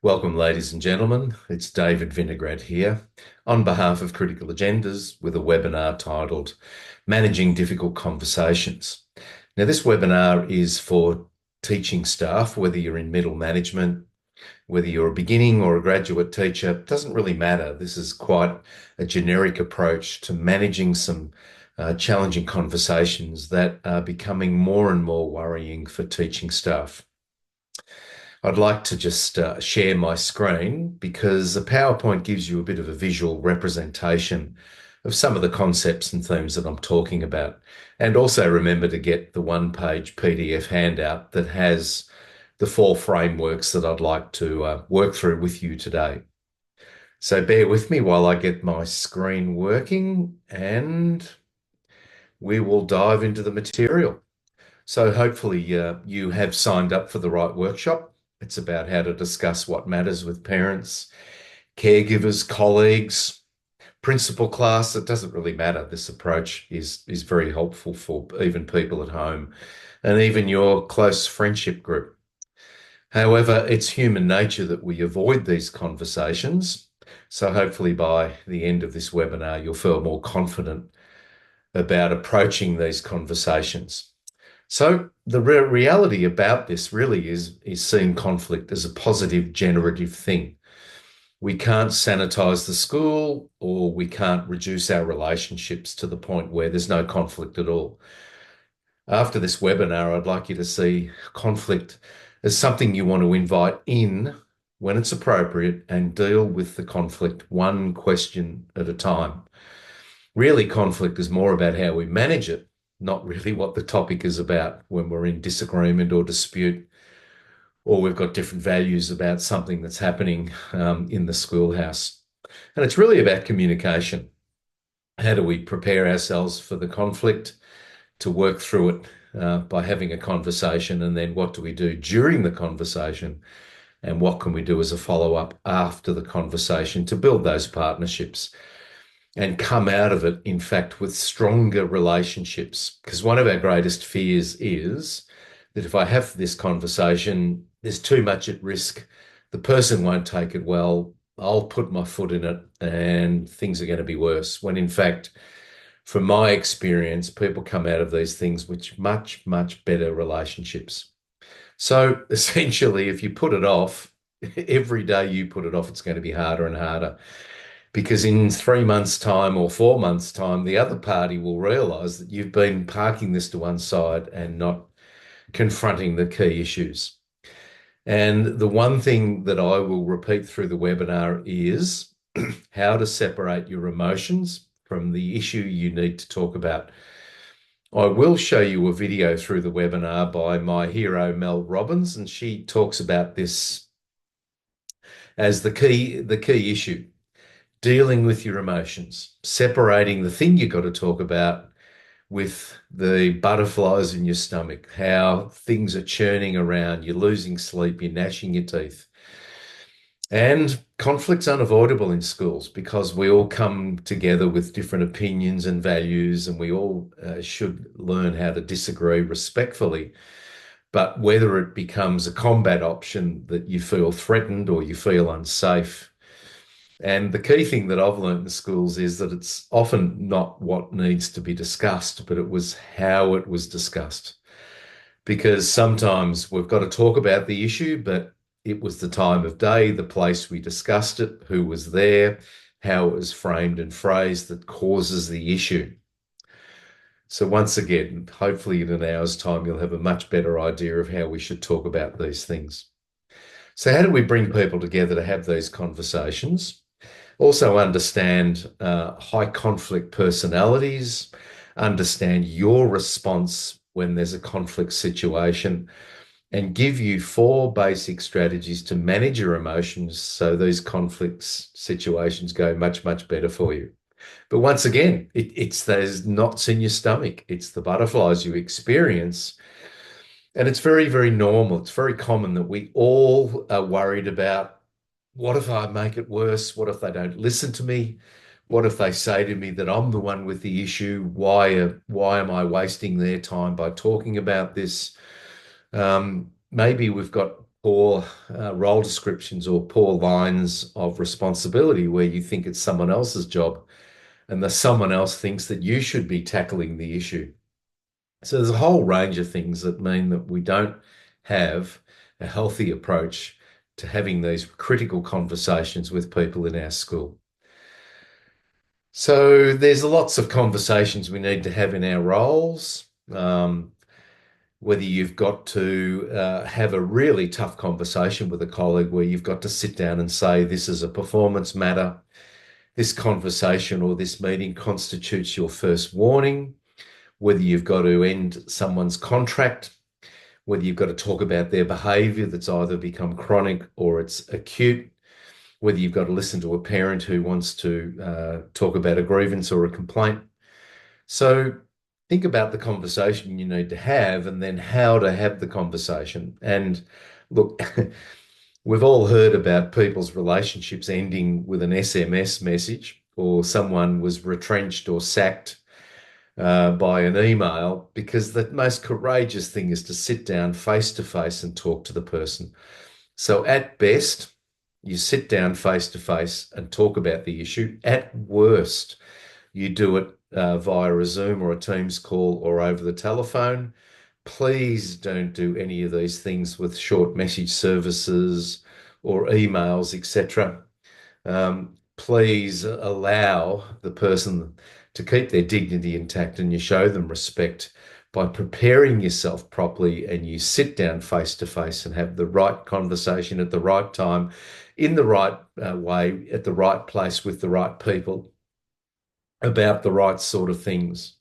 Welcome, ladies and gentlemen. It's David Vinegrad here on behalf of Critical Agendas with a webinar titled Managing Difficult Conversations. Now, this webinar is for teaching staff, whether you're in middle management, whether you're a beginning or a graduate teacher, it doesn't really matter. This is quite a generic approach to managing some challenging conversations that are becoming more and more worrying for teaching staff. I'd like to just share my screen because a PowerPoint gives you a bit of a visual representation of some of the concepts and themes that I'm talking about. And also remember to get the one-page PDF handout that has the 4 frameworks that I'd like to work through with you today. So bear with me while I get my screen working and we will dive into the material. So hopefully you have signed up for the right workshop. It's about how to discuss what matters with parents, caregivers, colleagues, principal class. It doesn't really matter. This approach is very helpful for even people at home and even your close friendship group. However, it's human nature that we avoid these conversations. So hopefully by the end of this webinar, you'll feel more confident about approaching these conversations. So the reality about this really is seeing conflict as a positive, generative thing. We can't sanitize the school or we can't reduce our relationships to the point where there's no conflict at all. After this webinar, I'd like you to see conflict as something you want to invite in when it's appropriate and deal with the conflict one question at a time. Really, conflict is more about how we manage it, not really what the topic is about when we're in disagreement or dispute, or we've got different values about something that's happening in the schoolhouse. And it's really about communication. How do we prepare ourselves for the conflict, to work through it by having a conversation? And then what do we do during the conversation? And what can we do as a follow-up after the conversation to build those partnerships and come out of it, in fact, with stronger relationships? Because one of our greatest fears is that if I have this conversation, there's too much at risk. The person won't take it well. I'll put my foot in it and things are going to be worse. When in fact, from my experience, people come out of these things with much, much better relationships. So essentially, if you put it off, every day you put it off, it's going to be harder and harder. Because in 3 months' time or 4 months' time, the other party will realize that you've been parking this to one side and not confronting the key issues. And the one thing that I will repeat through the webinar is how to separate your emotions from the issue you need to talk about. I will show you a video through the webinar by my hero, Mel Robbins, and she talks about this as the key issue. Dealing with your emotions, separating the thing you've got to talk about with the butterflies in your stomach, how things are churning around, you're losing sleep, you're gnashing your teeth. And conflict's unavoidable in schools because we all come together with different opinions and values, and we all should learn how to disagree respectfully. But whether it becomes a combat option that you feel threatened or you feel unsafe. And the key thing that I've learned in schools is that it's often not what needs to be discussed, but it was how it was discussed. Because sometimes we've got to talk about the issue, but it was the time of day, the place we discussed it, who was there, how it was framed and phrased that causes the issue. So once again, hopefully in an hour's time, you'll have a much better idea of how we should talk about these things. So how do we bring people together to have these conversations? Also understand high conflict personalities, understand your response when there's a conflict situation, and give you 4 basic strategies to manage your emotions so these conflict situations go much, much better for you. But once again, it's those knots in your stomach. It's the butterflies you experience. And it's very, very normal. It's very common that we all are worried about, what if I make it worse? What if they don't listen to me? What if they say to me that I'm the one with the issue? Why am I wasting their time by talking about this? Maybe we've got poor role descriptions or poor lines of responsibility where you think it's someone else's job and the someone else thinks that you should be tackling the issue. So there's a whole range of things that mean that we don't have a healthy approach to having these critical conversations with people in our school. So there's lots of conversations we need to have in our roles. Whether you've got to have a really tough conversation with a colleague where you've got to sit down and say, this is a performance matter. This conversation or this meeting constitutes your first warning. Whether you've got to end someone's contract, whether you've got to talk about their behavior that's either become chronic or it's acute, whether you've got to listen to a parent who wants to talk about a grievance or a complaint. So think about the conversation you need to have and then how to have the conversation. And look, we've all heard about people's relationships ending with an SMS message or someone was retrenched or sacked by an email because the most courageous thing is to sit down face to face and talk to the person. So at best, you sit down face to face and talk about the issue. At worst, you do it via a Zoom or a Teams call or over the telephone. Please don't do any of these things with short message services or emails, etc. Please allow the person to keep their dignity intact and you show them respect by preparing yourself properly and you sit down face to face and have the right conversation at the right time, in the right way, at the right place with the right people about the right sort of things.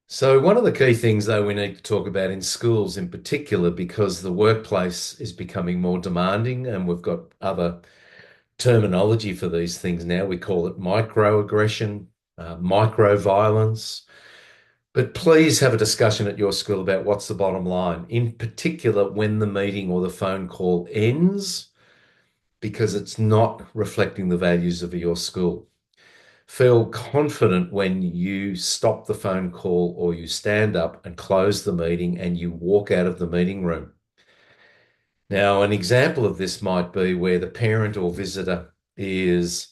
So, one of the key things, though, we need to talk about in schools in particular, because the workplace is becoming more demanding and we've got other terminology for these things now. We call it microaggression, micro-violence. But please have a discussion at your school about what's the bottom line, in particular when the meeting or the phone call ends, because it's not reflecting the values of your school. Feel confident when you stop the phone call or you stand up and close the meeting and you walk out of the meeting room. Now, an example of this might be where the parent or visitor is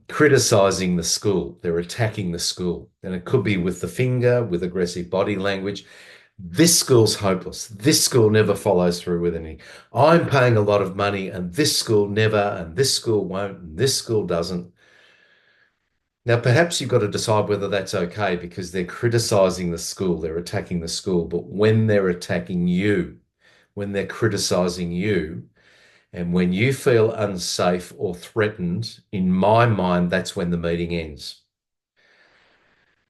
criticizing the school. They're attacking the school. And it could be with the finger, with aggressive body language. This school's hopeless. This school never follows through with anything. I'm paying a lot of money and this school never, and this school won't, and this school doesn't. Now, perhaps you've got to decide whether that's okay because they're criticizing the school, they're attacking the school. But when they're attacking you, when they're criticizing you, and when you feel unsafe or threatened, in my mind, that's when the meeting ends.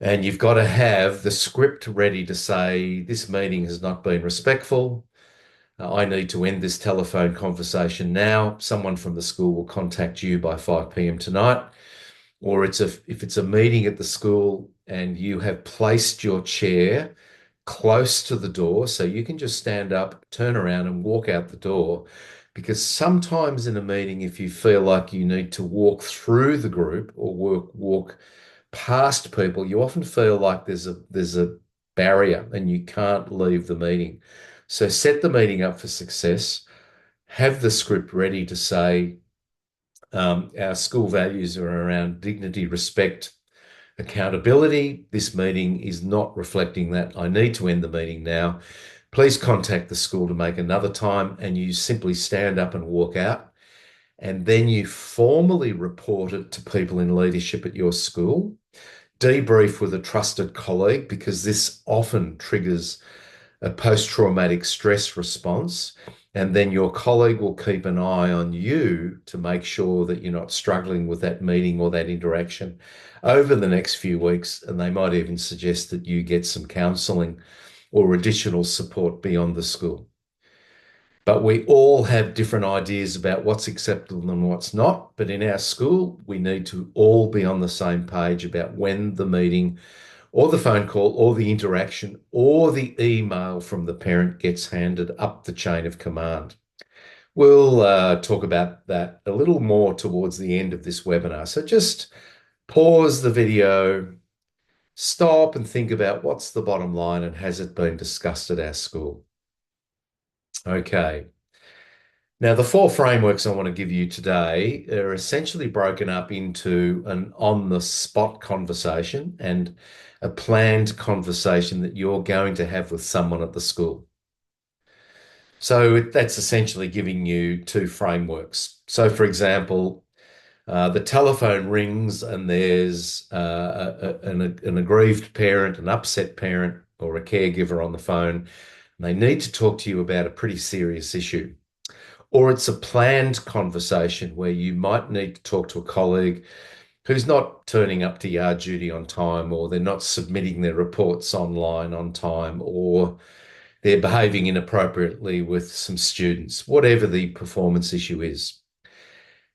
And you've got to have the script ready to say, this meeting has not been respectful. I need to end this telephone conversation now. Someone from the school will contact you by 5 p.m. tonight. Or if it's a meeting at the school and you have placed your chair close to the door, so you can just stand up, turn around and walk out the door. Because sometimes in a meeting, if you feel like you need to walk through the group or walk past people, you often feel like there's a barrier and you can't leave the meeting. So set the meeting up for success. Have the script ready to say, our school values are around dignity, respect, accountability. This meeting is not reflecting that. I need to end the meeting now. Please contact the school to make another time, and you simply stand up and walk out. And then you formally report it to people in leadership at your school. Debrief with a trusted colleague because this often triggers a post-traumatic stress response. And then your colleague will keep an eye on you to make sure that you're not struggling with that meeting or that interaction over the next few weeks. And they might even suggest that you get some counselling or additional support beyond the school. But we all have different ideas about what's acceptable and what's not. But in our school, we need to all be on the same page about when the meeting or the phone call or the interaction or the email from the parent gets handed up the chain of command. We'll talk about that a little more towards the end of this webinar. So just pause the video, stop and think about what's the bottom line and has it been discussed at our school? Okay. Now, the four frameworks I want to give you today are essentially broken up into an on-the-spot conversation and a planned conversation that you're going to have with someone at the school. So that's essentially giving you two frameworks. So, for example, the telephone rings and there's an aggrieved parent, an upset parent, or a caregiver on the phone, and they need to talk to you about a pretty serious issue. Or it's a planned conversation where you might need to talk to a colleague who's not turning up to yard duty on time, or they're not submitting their reports online on time, or they're behaving inappropriately with some students, whatever the performance issue is.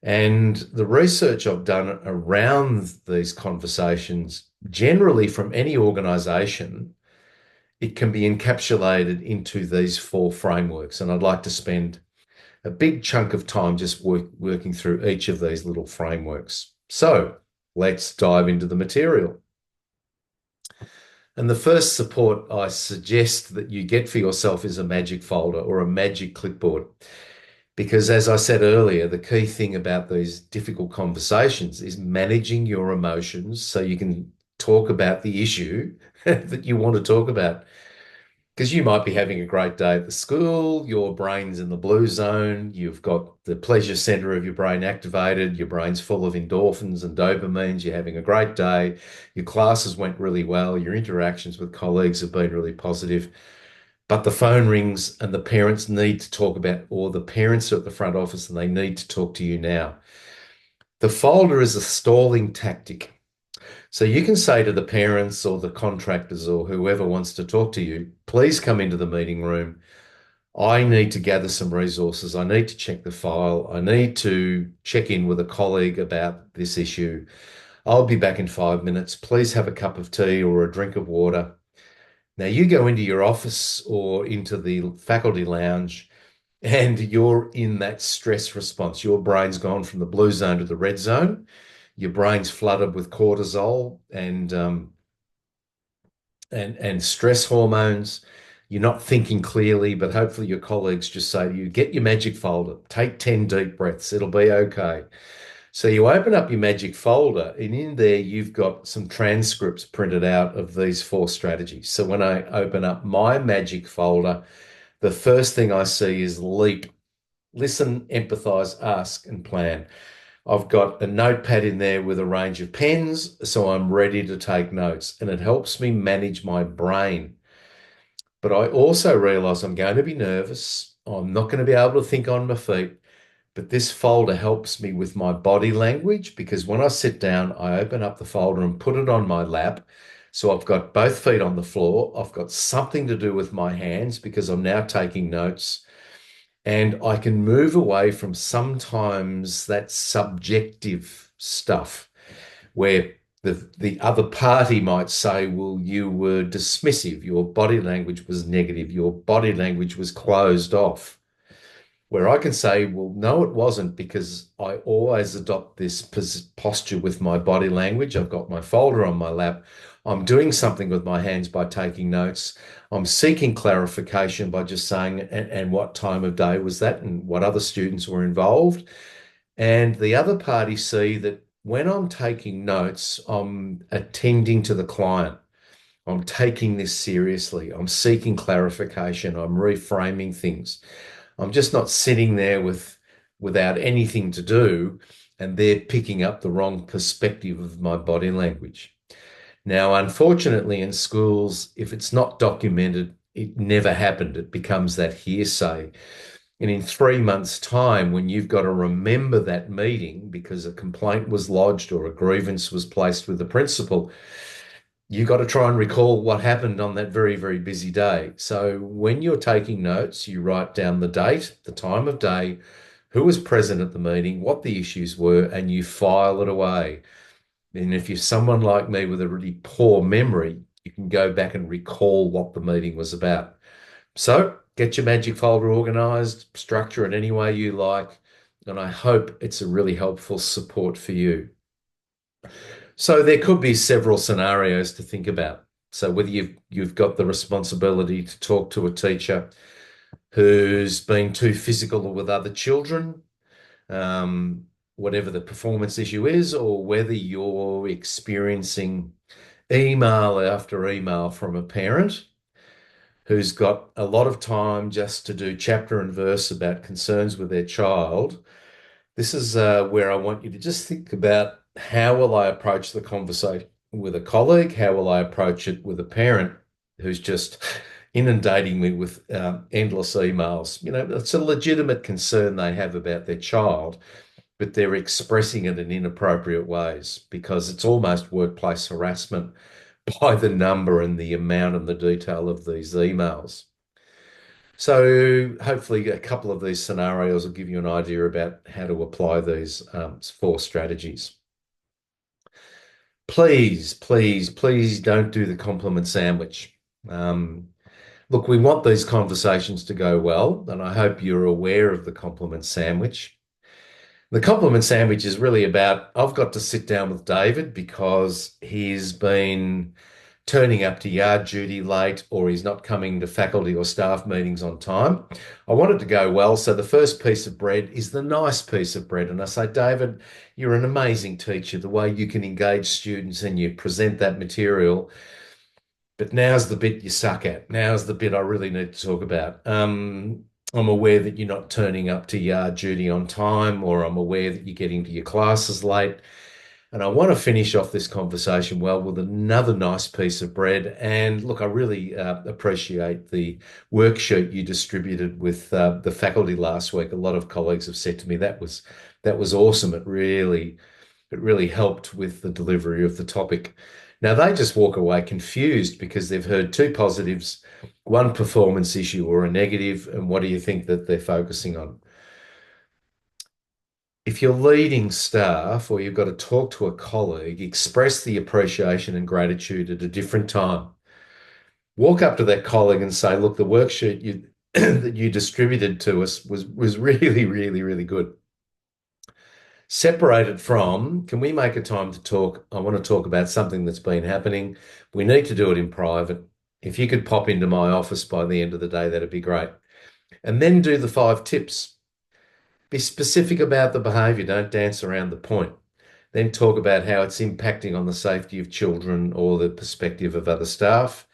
And the research I've done around these conversations, generally from any organization, it can be encapsulated into these four frameworks. And I'd like to spend a big chunk of time just working through each of these little frameworks. So let's dive into the material. And the first support I suggest that you get for yourself is a magic folder or a magic clipboard. Because as I said earlier, the key thing about these difficult conversations is managing your emotions so you can talk about the issue that you want to talk about. Because you might be having a great day at the school, your brain's in the blue zone, you've got the pleasure center of your brain activated, your brain's full of endorphins and dopamines, you're having a great day, your classes went really well, your interactions with colleagues have been really positive, but the phone rings and the parents need to talk about, or the parents are at the front office and they need to talk to you now. The folder is a stalling tactic. So you can say to the parents or the contractors or whoever wants to talk to you, please come into the meeting room. I need to gather some resources. I need to check the file. I need to check in with a colleague about this issue. I'll be back in 5 minutes. Please have a cup of tea or a drink of water. Now you go into your office or into the faculty lounge and you're in that stress response. Your brain's gone from the blue zone to the red zone. Your brain's flooded with cortisol and stress hormones. You're not thinking clearly, but hopefully your colleagues just say to you, get your magic folder, take 10 deep breaths, it'll be okay. So you open up your magic folder, and in there you've got some transcripts printed out of these four strategies. So when I open up my magic folder, the first thing I see is LEAP. Listen, empathize, ask, and plan. I've got a notepad in there with a range of pens, so I'm ready to take notes, and it helps me manage my brain. But I also realize I'm going to be nervous. I'm not going to be able to think on my feet. But this folder helps me with my body language because when I sit down, I open up the folder and put it on my lap. So I've got both feet on the floor. I've got something to do with my hands because I'm now taking notes. And I can move away from sometimes that subjective stuff where the other party might say, well, you were dismissive, your body language was negative, your body language was closed off. Where I can say, well, no, it wasn't, because I always adopt this posture with my body language. I've got my folder on my lap. I'm doing something with my hands by taking notes. I'm seeking clarification by just saying, and what time of day was that, and what other students were involved. And the other party see that when I'm taking notes, I'm attending to the client. I'm taking this seriously. I'm seeking clarification. I'm reframing things. I'm just not sitting there without anything to do, and they're picking up the wrong perspective of my body language. Now, unfortunately, in schools, if it's not documented, it never happened. It becomes that hearsay. And in 3 months' time, when you've got to remember that meeting because a complaint was lodged or a grievance was placed with the principal, you got to try and recall what happened on that very, very busy day. So when you're taking notes, you write down the date, the time of day, who was present at the meeting, what the issues were, and you file it away. And if you're someone like me with a really poor memory, you can go back and recall what the meeting was about. So get your magic folder organized, structure it any way you like, and I hope it's a really helpful support for you. So there could be several scenarios to think about. So whether you've got the responsibility to talk to a teacher, who's been too physical with other children, um, whatever the performance issue is, or whether you're experiencing email after email from a parent who's got a lot of time just to do chapter and verse about concerns with their child. This is where I want you to just think about, how will I approach the conversation with a colleague? How will I approach it with a parent who's just inundating me with endless emails? You know, it's a legitimate concern they have about their child, but they're expressing it in inappropriate ways because it's almost workplace harassment by the number and the amount and the detail of these emails. So hopefully a couple of these scenarios will give you an idea about how to apply these four strategies. Please, please, please don't do the compliment sandwich. Um, Look, we want these conversations to go well, and I hope you're aware of the compliment sandwich. The compliment sandwich is really about, I've got to sit down with David because he's been turning up to yard duty late, or he's not coming to faculty or staff meetings on time. I want it to go well. So the first piece of bread is the nice piece of bread. And I say, David, you're an amazing teacher. The way you can engage students and you present that material. But now's the bit you suck at. Now's the bit I really need to talk about. I'm aware that you're not turning up to yard duty on time, or I'm aware that you're getting to your classes late. And I want to finish off this conversation well with another nice piece of bread. And look, I really appreciate the worksheet you distributed with the faculty last week. A lot of colleagues have said to me that was awesome. It really helped with the delivery of the topic. Now they just walk away confused because they've heard two positives, one performance issue or a negative, and what do you think that they're focusing on? If you're leading staff or you've got to talk to a colleague, express the appreciation and gratitude at a different time. Walk up to that colleague and say, look, the worksheet you that you distributed to us was really, really, really good. Separate it from, can we make a time to talk? I want to talk about something that's been happening. We need to do it in private. If you could pop into my office by the end of the day, that'd be great. And then do the 5 tips. Be specific about the behavior. Don't dance around the point. Then talk about how it's impacting on the safety of children or the perspective of other staff.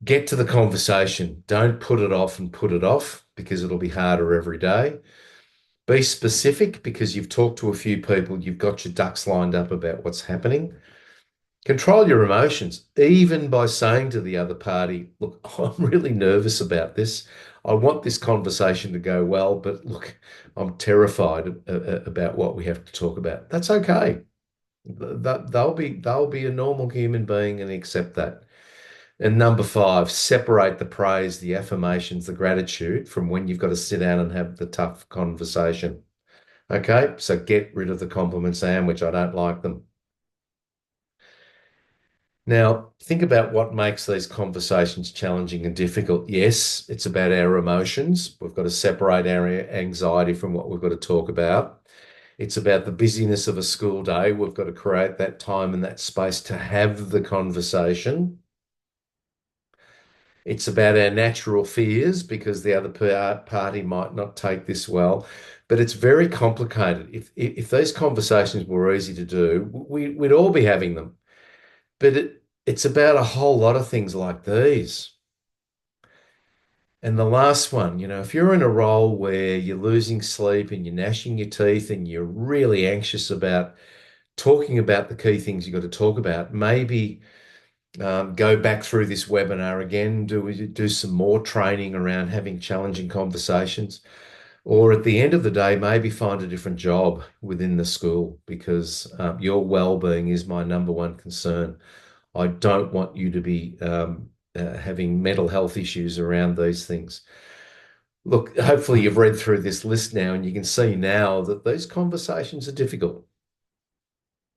Get to the conversation. Don't put it off and put it off because it'll be harder every day. Be specific because you've talked to a few people, you've got your ducks lined up about what's happening. Control your emotions, even by saying to the other party, look, I'm really nervous about this. I want this conversation to go well, but look, I'm terrified about what we have to talk about. That's okay. They'll be a normal human being and accept that. And number 5, separate the praise, the affirmations, the gratitude from when you've got to sit down and have the tough conversation. Okay, so get rid of the compliment sandwich. I don't like them. Now, think about what makes these conversations challenging and difficult. Yes, it's about our emotions. We've got to separate our anxiety from what we've got to talk about. It's about the busyness of a school day. We've got to create that time and that space to have the conversation. It's about our natural fears because the other party might not take this well, but it's very complicated. If those conversations were easy to do, we'd all be having them. But it's about a whole lot of things like these. And the last one, if you're in a role where you're losing sleep and you're gnashing your teeth and you're really anxious about talking about the key things you've got to talk about, maybe go back through this webinar again, do some more training around having challenging conversations, or at the end of the day, maybe find a different job within the school because your well-being is my number one concern. I don't want you to be having mental health issues around these things. Look, hopefully you've read through this list now and you can see now that these conversations are difficult.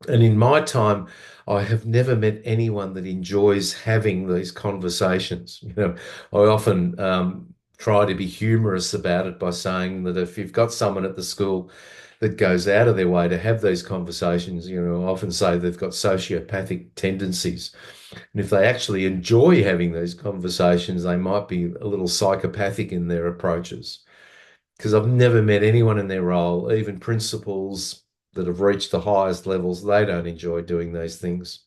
And in my time, I have never met anyone that enjoys having these conversations. I often try to be humorous about it by saying that if you've got someone at the school that goes out of their way to have these conversations, I often say they've got sociopathic tendencies. And if they actually enjoy having these conversations, they might be a little psychopathic in their approaches. Because I've never met anyone in their role, even principals that have reached the highest levels, they don't enjoy doing these things.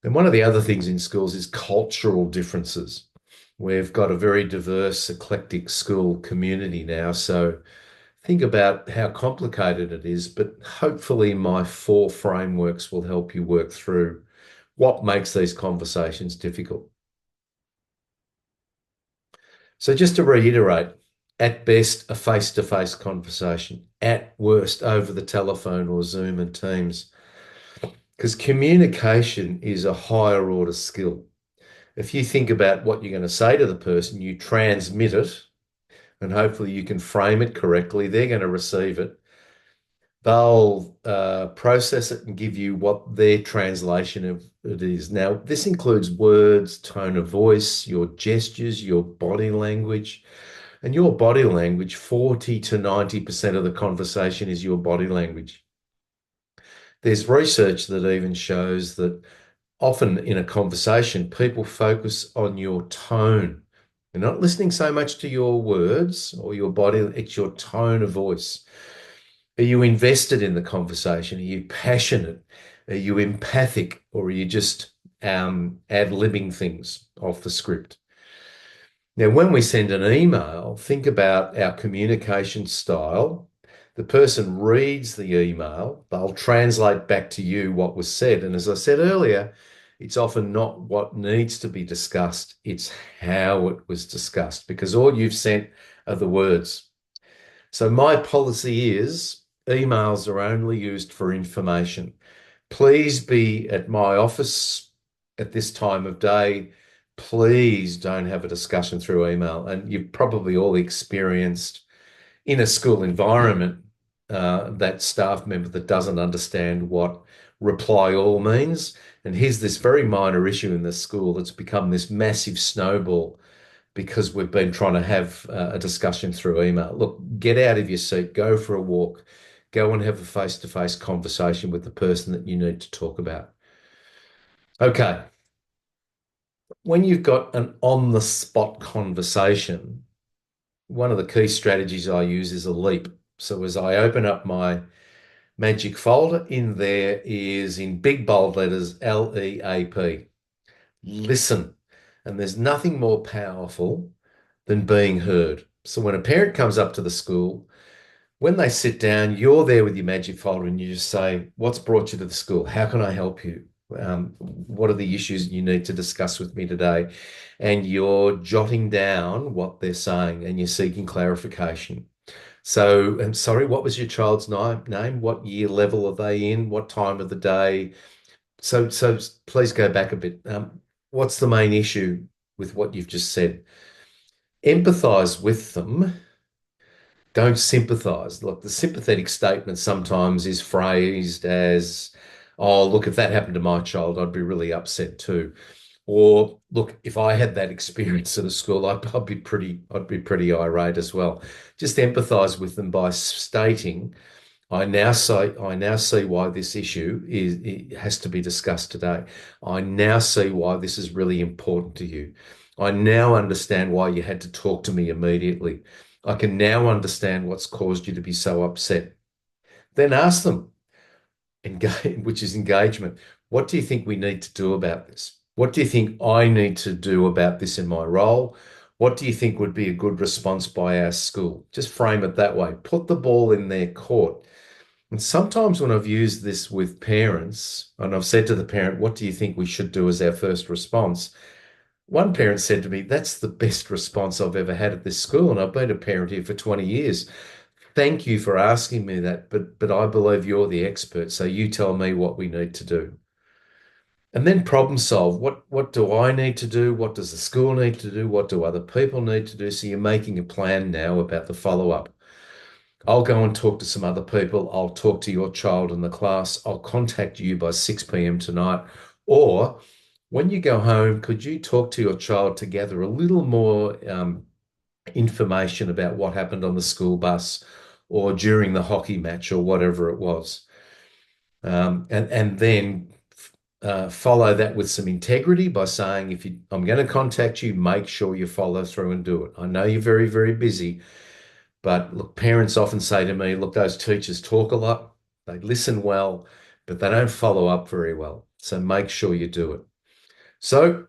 And one of the other things in schools is cultural differences. We've got a very diverse, eclectic school community now. So think about how complicated it is, but hopefully my four frameworks will help you work through what makes these conversations difficult. So just to reiterate, at best, a face-to-face conversation, at worst, over the telephone or Zoom and Teams, because communication is a higher order skill. If you think about what you're going to say to the person, you transmit it, and hopefully you can frame it correctly. They're going to receive it. They'll process it and give you what their translation of it is. Now, this includes words, tone of voice, your gestures, your body language. And your body language, 40 to 90% of the conversation is your body language. There's research that even shows that often in a conversation, people focus on your tone. They're not listening so much to your words or your body, it's your tone of voice. Are you invested in the conversation? Are you passionate? Are you empathic? Or are you just ad-libbing things off the script? Now, when we send an email, think about our communication style. The person reads the email, they'll translate back to you what was said. And as I said earlier, it's often not what needs to be discussed, it's how it was discussed, because all you've sent are the words. So my policy is emails are only used for information. Please be at my office at this time of day. Please don't have a discussion through email. And you've probably all experienced in a school environment that staff member that doesn't understand what reply all means. And here's this very minor issue in the school that's become this massive snowball because we've been trying to have a discussion through email. Look, get out of your seat, go for a walk, go and have a face-to-face conversation with the person that you need to talk about. Okay, when you've got an on-the-spot conversation, one of the key strategies I use is a leap. So as I open up my magic folder, in there is in big bold letters LEAP. Listen. And there's nothing more powerful than being heard. So when a parent comes up to the school, when they sit down, you're there with your magic folder and you just say, what's brought you to the school? How can I help you? What are the issues you need to discuss with me today? And you're jotting down what they're saying and you're seeking clarification. So, I'm sorry, what was your child's name? What year level are they in? What time of the day? So please go back a bit. What's the main issue with what you've just said? Empathize with them, don't sympathize. Look, the sympathetic statement sometimes is phrased as, oh, look, if that happened to my child, I'd be really upset too. Or look, if I had that experience at a school, I'd be pretty irate as well. Just empathize with them by stating, I now see why this issue it has to be discussed today. I now see why this is really important to you. I now understand why you had to talk to me immediately. I can now understand what's caused you to be so upset. Then ask them, engage, which is engagement. What do you think we need to do about this? What do you think I need to do about this in my role? What do you think would be a good response by our school? Just frame it that way. Put the ball in their court. And sometimes when I've used this with parents, and I've said to the parent, what do you think we should do as our first response? One parent said to me, that's the best response I've ever had at this school. And I've been a parent here for 20 years. Thank you for asking me that, but I believe you're the expert, so you tell me what we need to do. And then problem solve. What do I need to do? What does the school need to do? What do other people need to do? So you're making a plan now about the follow-up. I'll go and talk to some other people. I'll talk to your child in the class. I'll contact you by 6 p.m. tonight. Or when you go home, could you talk to your child to gather a little more information about what happened on the school bus or during the hockey match or whatever it was? And then follow that with some integrity by saying, I'm going to contact you, make sure you follow through and do it. I know you're very, very busy, but look, parents often say to me, look, those teachers talk a lot, they listen well, but they don't follow up very well. So make sure you do it. So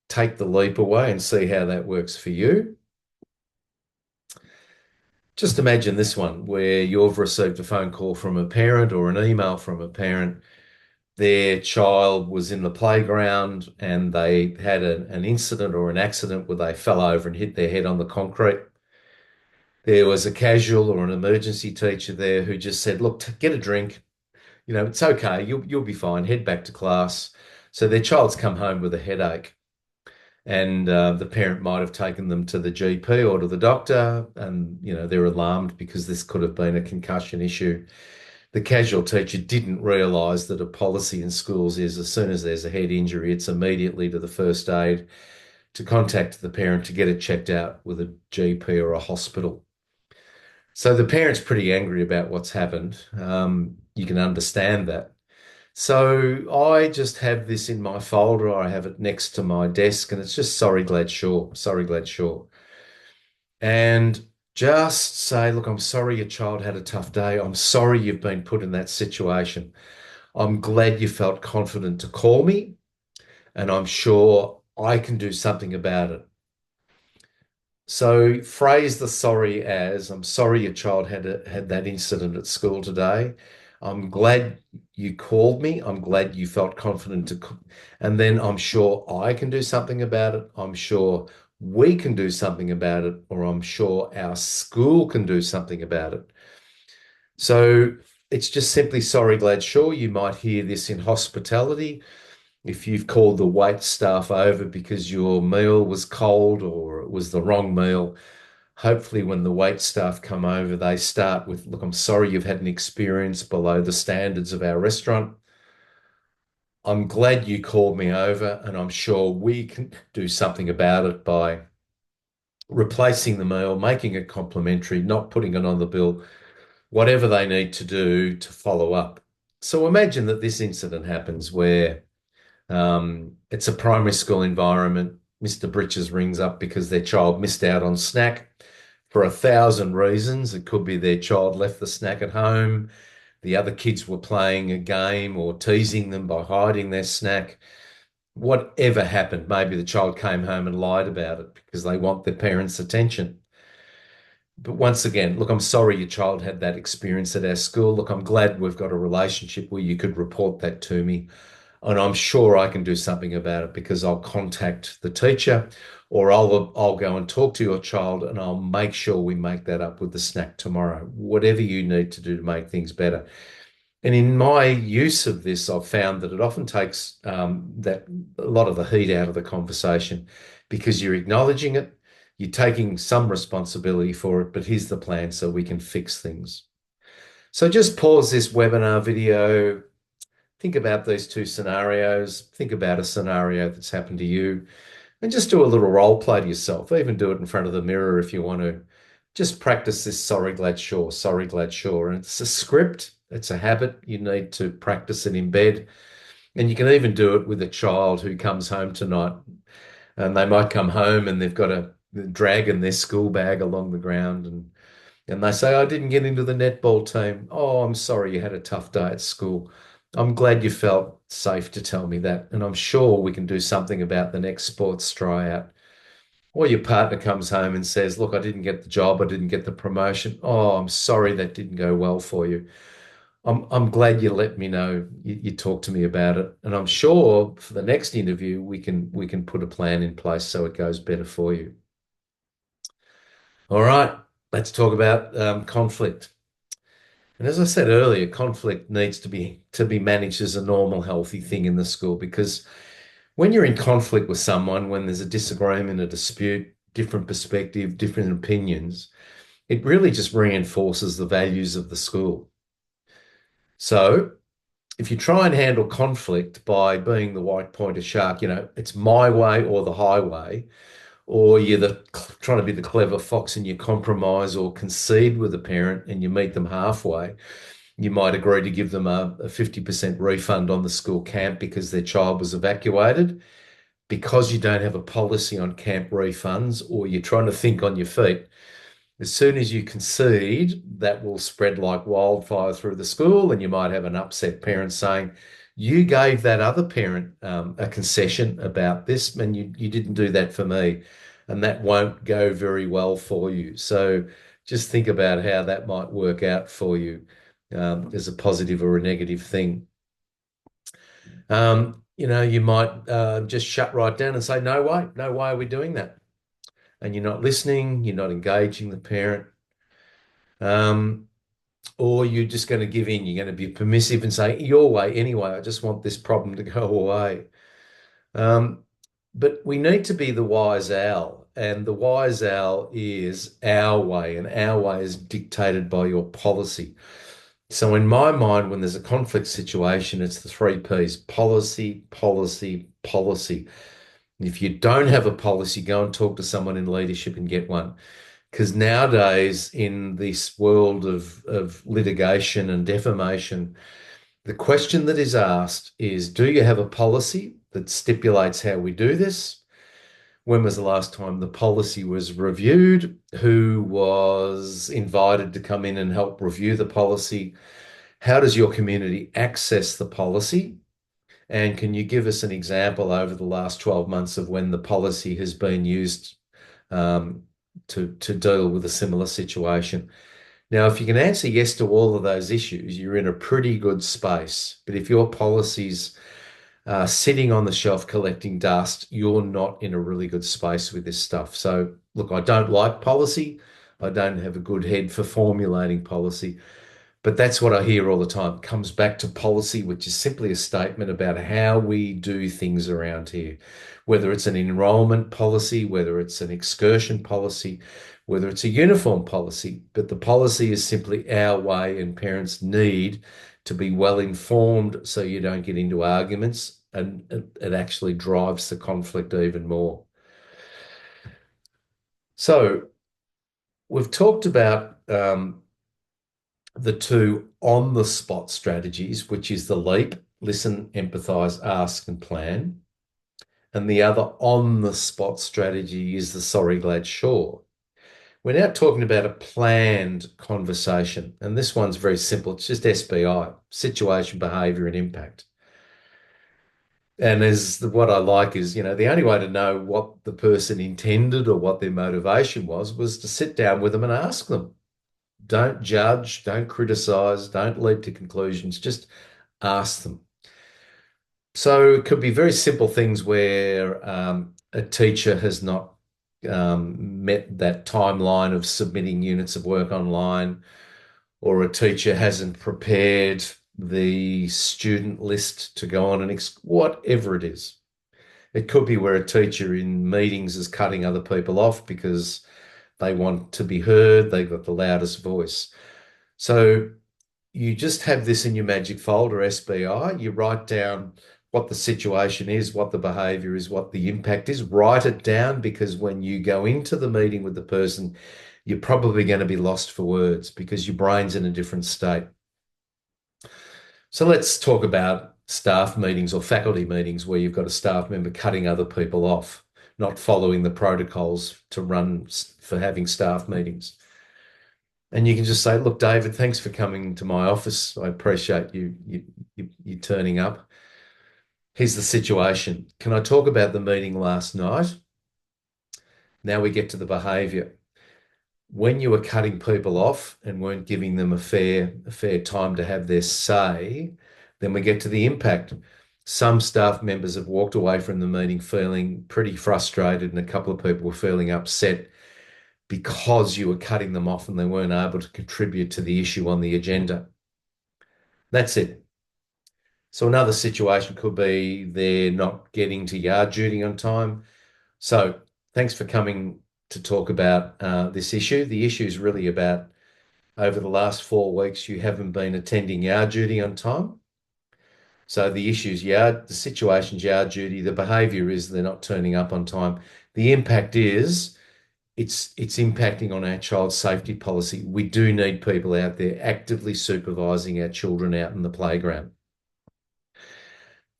take the leap away and see how that works for you. Just imagine this one where you've received a phone call from a parent or an email from a parent. Their child was in the playground and they had an incident or an accident where they fell over and hit their head on the concrete. There was a casual or an emergency teacher there who just said, look, get a drink. It's okay. You'll be fine. Head back to class. So their child's come home with a headache. And the parent might have taken them to the GP or to the doctor, and they're alarmed because this could have been a concussion issue. The casual teacher didn't realise that a policy in schools is as soon as there's a head injury, it's immediately to the first aid to contact the parent to get it checked out with a GP or a hospital. So the parent's pretty angry about what's happened. You can understand that. So I just have this in my folder. I have it next to my desk, and it's just sorry, glad, sure. Sorry, glad, sure. And just say, look, I'm sorry your child had a tough day. I'm sorry you've been put in that situation. I'm glad you felt confident to call me, and I'm sure I can do something about it. So phrase the sorry as, I'm sorry your child had that incident at school today. I'm glad you called me. I'm glad you felt confident and then I'm sure I can do something about it. I'm sure we can do something about it, or I'm sure our school can do something about it. So it's just simply sorry, glad, sure. You might hear this in hospitality. If you've called the wait staff over because your meal was cold or it was the wrong meal, hopefully when the wait staff come over, they start with, look, I'm sorry you've had an experience below the standards of our restaurant. I'm glad you called me over, and I'm sure we can do something about it by replacing the meal, making it complimentary, not putting it on the bill, whatever they need to do to follow up. So imagine that this incident happens where it's a primary school environment. Mr. Britches rings up because their child missed out on snack for 1,000 reasons. It could be their child left the snack at home. The other kids were playing a game or teasing them by hiding their snack. Whatever happened, maybe the child came home and lied about it because they want their parents' attention. But once again, look, I'm sorry your child had that experience at our school. Look, I'm glad we've got a relationship where you could report that to me. And I'm sure I can do something about it because I'll contact the teacher, or I'll go and talk to your child, and I'll make sure we make that up with the snack tomorrow. Whatever you need to do to make things better. And in my use of this, I've found that it often takes that a lot of the heat out of the conversation because you're acknowledging it, you're taking some responsibility for it, but here's the plan so we can fix things. So just pause this webinar video. Think about these two scenarios. Think about a scenario that's happened to you and just do a little role play to yourself. Even do it in front of the mirror if you want to. Just practice this sorry, glad, sure, sorry, glad, sure. And it's a script. It's a habit. You need to practice it in bed. And you can even do it with a child who comes home tonight. And they might come home and they've got a dragging their school bag along the ground, and they say, I didn't get into the netball team. Oh, I'm sorry you had a tough day at school. I'm glad you felt safe to tell me that. And I'm sure we can do something about the next sports tryout. Or your partner comes home and says, look, I didn't get the job. I didn't get the promotion. Oh, I'm sorry that didn't go well for you. I'm glad you let me know. You talked to me about it. And I'm sure for the next interview, we can put a plan in place so it goes better for you. All right, let's talk about conflict. And as I said earlier, conflict needs to be managed as a normal, healthy thing in the school, because when you're in conflict with someone, when there's a disagreement, a dispute, different perspective, different opinions, it really just reinforces the values of the school. So if you try and handle conflict by being the white pointer shark, it's my way or the highway, or you're trying to be the clever fox and you compromise or concede with a parent and you meet them halfway, You might agree to give them a 50% refund on the school camp because their child was evacuated. Because you don't have a policy on camp refunds, or you're trying to think on your feet, as soon as you concede, that will spread like wildfire through the school, and you might have an upset parent saying, "You gave that other parent a concession about this, and you didn't do that for me," and that won't go very well for you. So just think about how that might work out for you as a positive or a negative thing. You might just shut right down and say, no way are we doing that? And you're not listening, you're not engaging the parent. Um, or you're just going to give in. You're going to be permissive and say, your way anyway. I just want this problem to go away. Um, but we need to be the wise owl. And the wise owl is our way, and our way is dictated by your policy. So, in my mind, when there's a conflict situation, it's the three P's: policy, policy, policy. If you don't have a policy, go and talk to someone in leadership and get one. Because nowadays, in this world of litigation and defamation, the question that is asked is, do you have a policy that stipulates how we do this? When was the last time the policy was reviewed? Who was invited to come in and help review the policy? How does your community access the policy? And can you give us an example over the last 12 months of when the policy has been used um, to deal with a similar situation? Now, if you can answer yes to all of those issues, you're in a pretty good space. But if your policies are sitting on the shelf collecting dust, you're not in a really good space with this stuff. So, look, I don't like policy. I don't have a good head for formulating policy. But that's what I hear all the time. It comes back to policy, which is simply a statement about how we do things around here, whether it's an enrolment policy, whether it's an excursion policy, whether it's a uniform policy. But the policy is simply our way, and parents need to be well informed so you don't get into arguments, and it actually drives the conflict even more. So we've talked about the two on the spot strategies, which is the LEAP, listen, empathize, ask, and plan. And the other on the spot strategy is the sorry, glad, sure. We're now talking about a planned conversation. And this one's very simple. It's just SBI, situation, behavior, and impact. And as what I like is, the only way to know what the person intended or what their motivation was to sit down with them and ask them. Don't judge, don't criticize, don't leap to conclusions, just ask them. So it could be very simple things where a teacher has not met that timeline of submitting units of work online, or a teacher hasn't prepared the student list to go on and whatever it is. It could be where a teacher in meetings is cutting other people off because they want to be heard, they've got the loudest voice. So you just have this in your magic folder, SBI. You write down what the situation is, what the behavior is, what the impact is. Write it down, because when you go into the meeting with the person, you're probably going to be lost for words because your brain's in a different state. So let's talk about staff meetings or faculty meetings where you've got a staff member cutting other people off, not following the protocols to run for having staff meetings. And you can just say, look, David, thanks for coming to my office. I appreciate you turning up. Here's the situation. Can I talk about the meeting last night? Now we get to the behavior. When you were cutting people off and weren't giving them a fair time to have their say, then we get to the impact. Some staff members have walked away from the meeting feeling pretty frustrated, and a couple of people were feeling upset because you were cutting them off and they weren't able to contribute to the issue on the agenda. That's it. So another situation could be they're not getting to yard duty on time. So thanks for coming to talk about this issue. The issue is really about over the last 4 weeks, you haven't been attending yard duty on time. So the issue is the situation's yard duty. The behaviour is they're not turning up on time. The impact is it's impacting on our child safety policy. We do need people out there actively supervising our children out in the playground.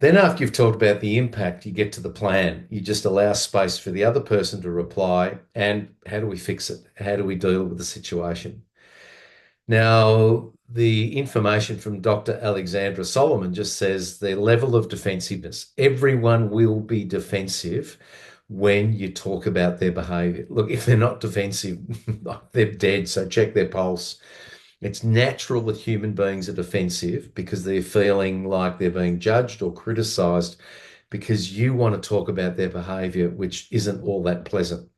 Then after you've talked about the impact, you get to the plan. You just allow space for the other person to reply. And how do we fix it? How do we deal with the situation? Now, the information from Dr. Alexandra Solomon just says the level of defensiveness. Everyone will be defensive when you talk about their behavior. Look, if they're not defensive, they're dead. So check their pulse. It's natural that human beings are defensive because they're feeling like they're being judged or criticized because you want to talk about their behavior, which isn't all that pleasant.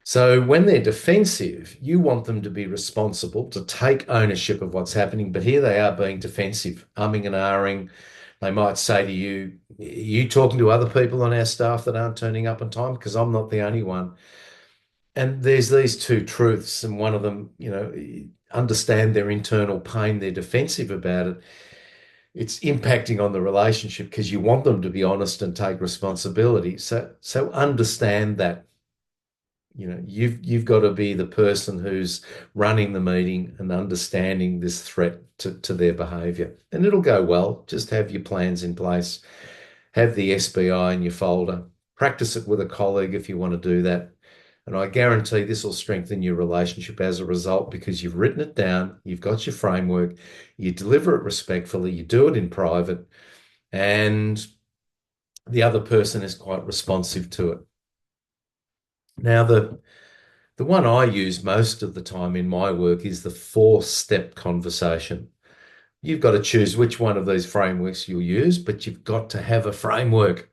So when they're defensive, you want them to be responsible, to take ownership of what's happening. But here they are being defensive, umming and ahhing. They might say to you, "Are you talking to other people on our staff that aren't turning up on time? Because I'm not the only one." And there's these two truths, and one of them, understand their internal pain, they're defensive about it. It's impacting on the relationship because you want them to be honest and take responsibility. So understand that. You've got to be the person who's running the meeting and understanding this threat to their behavior. And it'll go well. Just have your plans in place. Have the SBI in your folder. Practice it with a colleague if you want to do that. And I guarantee this will strengthen your relationship as a result because you've written it down, you've got your framework, you deliver it respectfully, you do it in private, and the other person is quite responsive to it. Now, the one I use most of the time in my work is the four-step conversation. You've got to choose which one of these frameworks you'll use, but you've got to have a framework.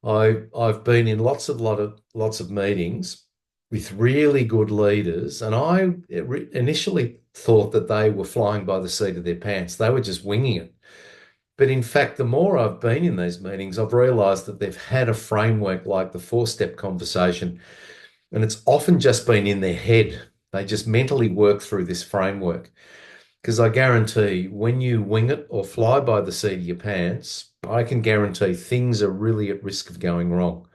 I've been in lots of meetings with really good leaders, and I initially thought that they were flying by the seat of their pants. They were just winging it. But in fact, the more I've been in these meetings, I've realized that they've had a framework like the four-step conversation, and it's often just been in their head. They just mentally work through this framework. Because I guarantee when you wing it or fly by the seat of your pants, I can guarantee things are really at risk of going wrong.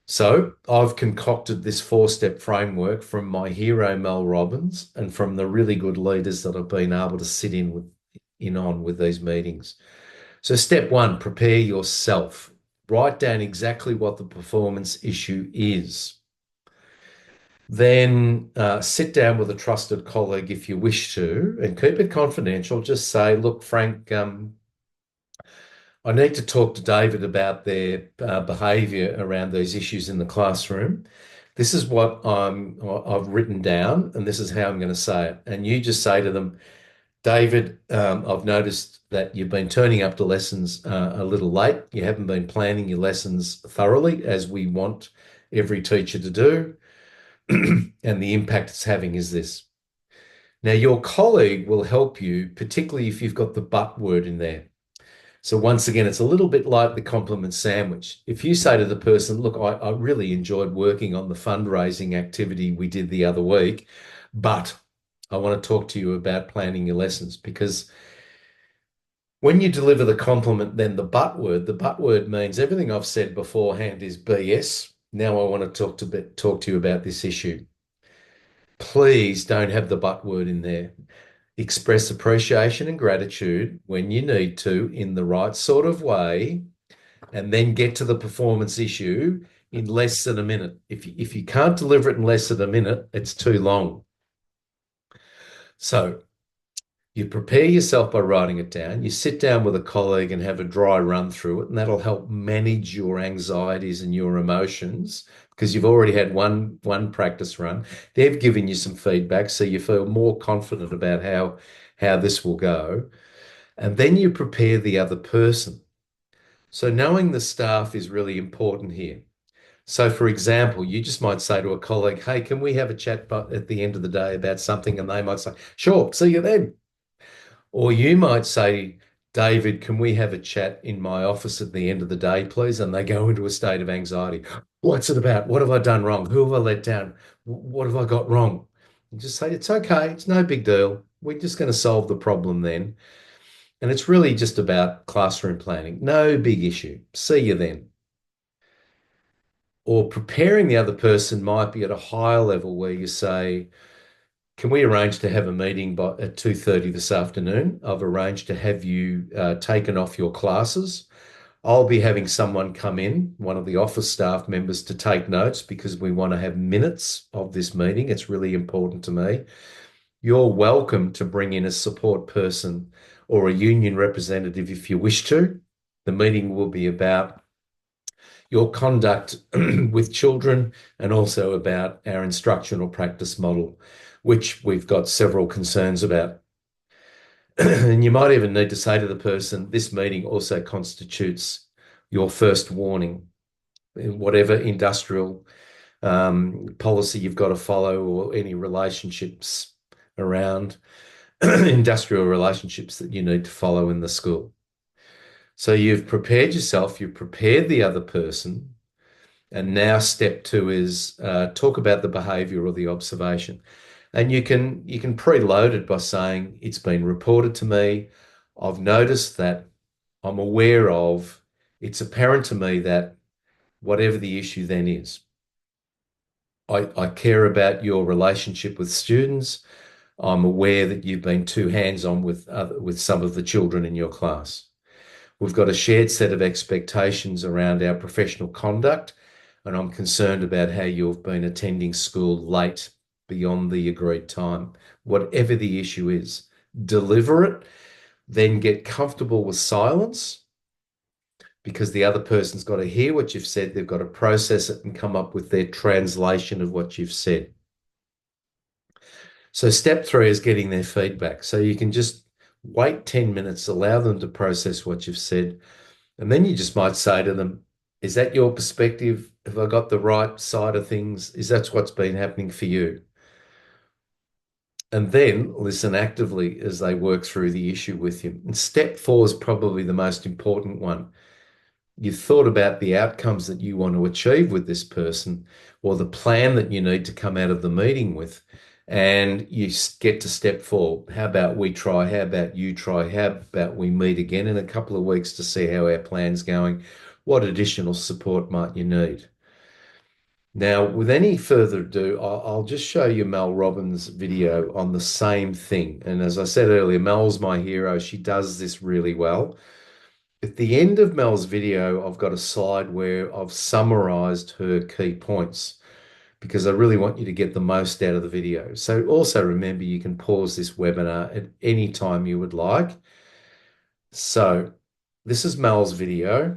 So I've concocted this four-step framework from my hero, Mel Robbins, and from the really good leaders that I've been able to sit in on with these meetings. So step one, prepare yourself. Write down exactly what the performance issue is. Then sit down with a trusted colleague if you wish to and keep it confidential. Just say, look, Frank, I need to talk to David about their behaviour around these issues in the classroom. This is what I've written down, and this is how I'm going to say it. And you just say to them, David, I've noticed that you've been turning up to lessons a little late. You haven't been planning your lessons thoroughly, as we want every teacher to do. And the impact it's having is this. Now, your colleague will help you, particularly if you've got the but word in there. So once again, it's a little bit like the compliment sandwich. If you say to the person, look, I really enjoyed working on the fundraising activity we did the other week, but I want to talk to you about planning your lessons, because when you deliver the compliment, then the but word means everything I've said beforehand is BS. Now I want to talk to you about this issue. Please don't have the but word in there. Express appreciation and gratitude when you need to in the right sort of way, and then get to the performance issue in less than a minute. If you can't deliver it in less than a minute, it's too long. So you prepare yourself by writing it down. You sit down with a colleague and have a dry run through it, and that'll help manage your anxieties and your emotions because you've already had one practice run. They've given you some feedback, so you feel more confident about how this will go. And then you prepare the other person. So knowing the staff is really important here. So, for example, you just might say to a colleague, hey, can we have a chat at the end of the day about something? And they might say, sure, see you then. Or you might say, David, can we have a chat in my office at the end of the day, please? And they go into a state of anxiety. What's it about? What have I done wrong? Who have I let down? What have I got wrong? And just say, it's okay. It's no big deal. We're just going to solve the problem then. And it's really just about classroom planning. No big issue. See you then. Or preparing the other person might be at a higher level where you say, can we arrange to have a meeting at 2:30 this afternoon? I've arranged to have you taken off your classes. I'll be having someone come in, one of the office staff members, to take notes because we want to have minutes of this meeting. It's really important to me. You're welcome to bring in a support person or a union representative if you wish to. The meeting will be about your conduct with children and also about our instructional practice model, which we've got several concerns about. And you might even need to say to the person, this meeting also constitutes your first warning. Whatever industrial policy you've got to follow or any relationships around industrial relationships that you need to follow in the school. So you've prepared yourself, you've prepared the other person, and now step two is talk about the behavior or the observation. And you can preload it by saying, it's been reported to me, I've noticed that, I'm aware of, it's apparent to me that whatever the issue then is. I care about your relationship with students. I'm aware that you've been too hands-on with some of the children in your class. We've got a shared set of expectations around our professional conduct, and I'm concerned about how you've been attending school late beyond the agreed time. Whatever the issue is, deliver it, then get comfortable with silence because the other person's got to hear what you've said. They've got to process it and come up with their translation of what you've said. So step three is getting their feedback. So you can just wait 10 minutes, allow them to process what you've said. And then you just might say to them, is that your perspective? Have I got the right side of things? Is that what's been happening for you? And then listen actively as they work through the issue with you. And step four is probably the most important one. You've thought about the outcomes that you want to achieve with this person or the plan that you need to come out of the meeting with. And you get to step four. How about we try? How about you try? How about we meet again in a couple of weeks to see how our plan's going? What additional support might you need? Now, with any further ado, I'll just show you Mel Robbins' video on the same thing. And as I said earlier, Mel's my hero. She does this really well. At the end of Mel's video, I've got a slide where I've summarized her key points because I really want you to get the most out of the video. So also remember, you can pause this webinar at any time you would like. So this is Mel's video,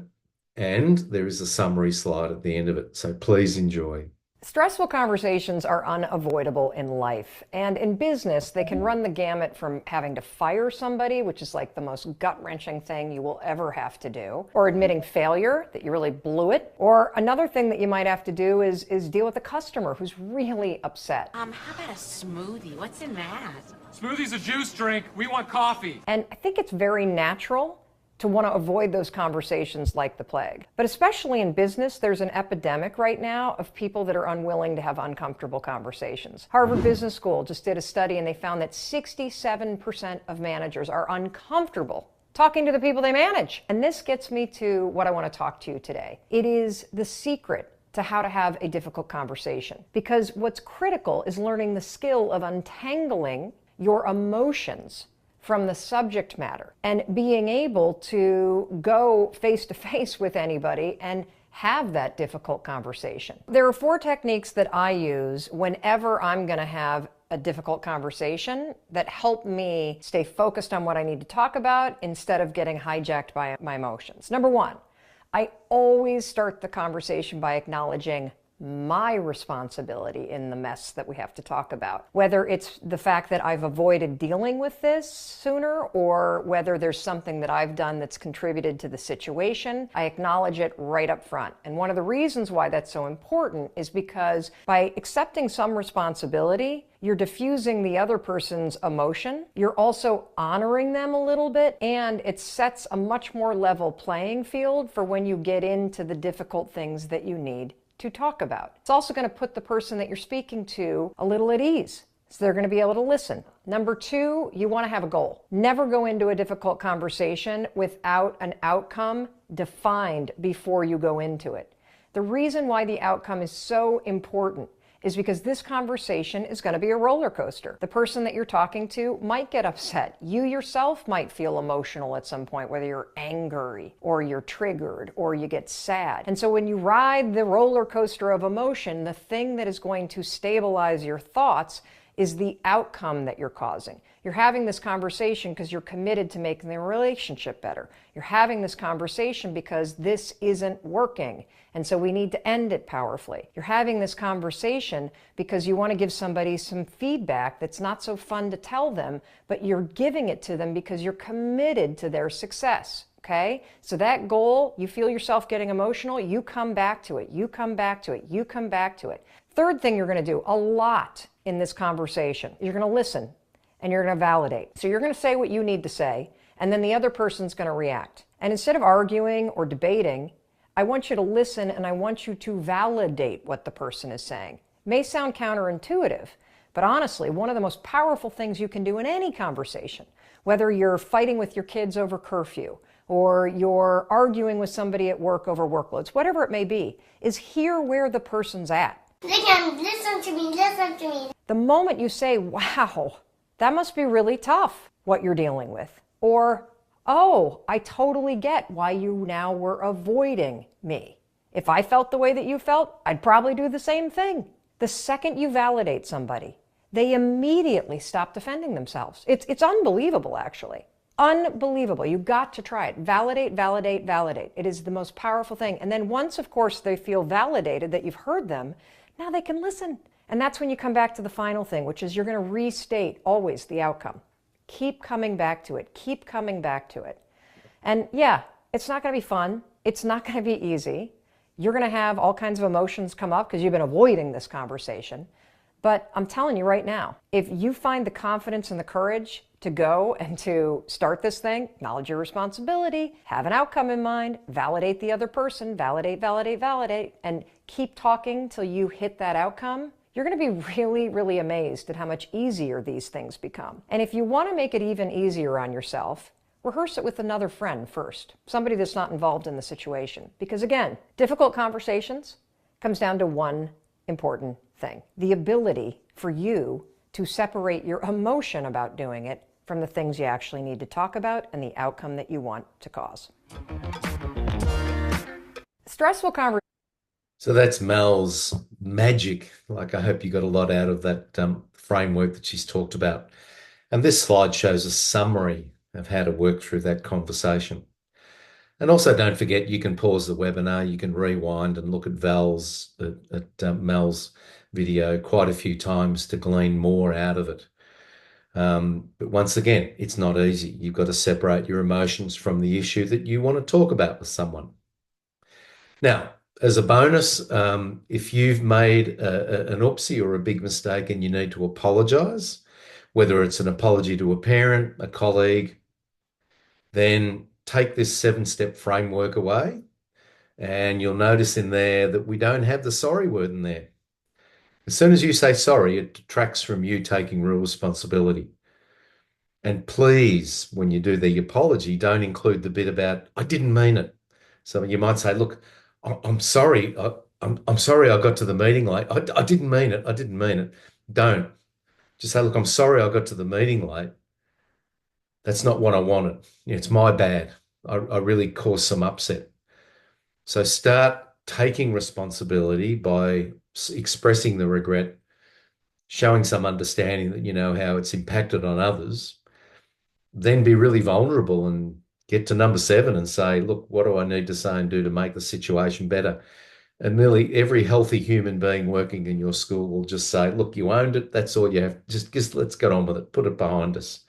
and there is a summary slide at the end of it. So please enjoy. Stressful conversations are unavoidable in life, and in business, they can run the gamut from having to fire somebody, which is like the most gut-wrenching thing you will ever have to do, or admitting failure, that you really blew it, or another thing that you might have to do is deal with a customer who's really upset. How about a smoothie? What's in that? Smoothie's a juice drink. We want coffee. And I think it's very natural to want to avoid those conversations like the plague. But especially in business, there's an epidemic right now of people that are unwilling to have uncomfortable conversations. Harvard Business School just did a study and they found that 67% of managers are uncomfortable talking to the people they manage. And this gets me to what I want to talk to you today. It is the secret to how to have a difficult conversation. Because what's critical is learning the skill of untangling your emotions from the subject matter and being able to go face to face with anybody and have that difficult conversation. There are 4 techniques that I use whenever I'm going to have a difficult conversation that help me stay focused on what I need to talk about instead of getting hijacked by my emotions. Number 1, I always start the conversation by acknowledging my responsibility in the mess that we have to talk about. Whether it's the fact that I've avoided dealing with this sooner or whether there's something that I've done that's contributed to the situation, I acknowledge it right up front. And one of the reasons why that's so important is because by accepting some responsibility, you're diffusing the other person's emotion, you're also honoring them a little bit, and it sets a much more level playing field for when you get into the difficult things that you need to talk about. It's also going to put the person that you're speaking to a little at ease, so they're going to be able to listen. Number 2, you want to have a goal. Never go into a difficult conversation without an outcome defined before you go into it. The reason why the outcome is so important is because this conversation is going to be a roller coaster. The person that you're talking to might get upset. You yourself might feel emotional at some point, whether you're angry or you're triggered or you get sad. And so when you ride the roller coaster of emotion, the thing that is going to stabilize your thoughts is the outcome that you're causing. You're having this conversation because you're committed to making the relationship better. You're having this conversation because this isn't working, and so we need to end it powerfully. You're having this conversation because you want to give somebody some feedback that's not so fun to tell them, but you're giving it to them because you're committed to their success. Okay? So that goal, you feel yourself getting emotional, you come back to it, you come back to it, you come back to it. Third thing you're going to do a lot in this conversation, you're going to listen and you're going to validate. So you're going to say what you need to say, and then the other person's going to react. And instead of arguing or debating, I want you to listen and I want you to validate what the person is saying. It may sound counterintuitive, but honestly, one of the most powerful things you can do in any conversation, whether you're fighting with your kids over curfew, or you're arguing with somebody at work over workloads, whatever it may be, is hear where the person's at. Listen to me, listen to me. The moment you say, wow, that must be really tough, what you're dealing with, or, oh, I totally get why you now were avoiding me. If I felt the way that you felt, I'd probably do the same thing. The second you validate somebody, they immediately stop defending themselves. It's unbelievable, actually. Unbelievable. You got to try it. Validate, validate, validate. It is the most powerful thing. And then once, of course, they feel validated that you've heard them, now they can listen. And that's when you come back to the final thing, which is you're going to restate always the outcome. Keep coming back to it. Keep coming back to it. And yeah, it's not going to be fun. It's not going to be easy. You're going to have all kinds of emotions come up because you've been avoiding this conversation. But I'm telling you right now, if you find the confidence and the courage to go and to start this thing, acknowledge your responsibility, have an outcome in mind, validate the other person, validate, validate, validate, and keep talking till you hit that outcome, you're going to be really, really amazed at how much easier these things become. And if you want to make it even easier on yourself, rehearse it with another friend first, somebody that's not involved in the situation. Because again, difficult conversations comes down to one important thing: the ability for you to separate your emotion about doing it from the things you actually need to talk about and the outcome that you want to cause. Stressful conversations. So that's Mel's magic. Like, I hope you got a lot out of that framework that she's talked about. And this slide shows a summary of how to work through that conversation. And also, don't forget, you can pause the webinar, you can rewind and look at Mel's video quite a few times to glean more out of it. But once again, it's not easy. You've got to separate your emotions from the issue that you want to talk about with someone. Now, as a bonus, if you've made an oopsie or a big mistake and you need to apologize, whether it's an apology to a parent, a colleague, then take this 7-step framework away, and you'll notice in there that we don't have the sorry word in there. As soon as you say sorry, it detracts from you taking real responsibility. And please, when you do the apology, don't include the bit about, I didn't mean it. So you might say, look, I'm sorry. I'm sorry I got to the meeting late. I didn't mean it. I didn't mean it. Don't. Just say, look, I'm sorry I got to the meeting late. That's not what I wanted. It's my bad. I really caused some upset. So start taking responsibility by expressing the regret, showing some understanding that you know how it's impacted on others. Then be really vulnerable and get to number 7 and say, look, what do I need to say and do to make the situation better? And nearly every healthy human being working in your school will just say, look, you owned it. That's all you have. Just let's get on with it. Put it behind us.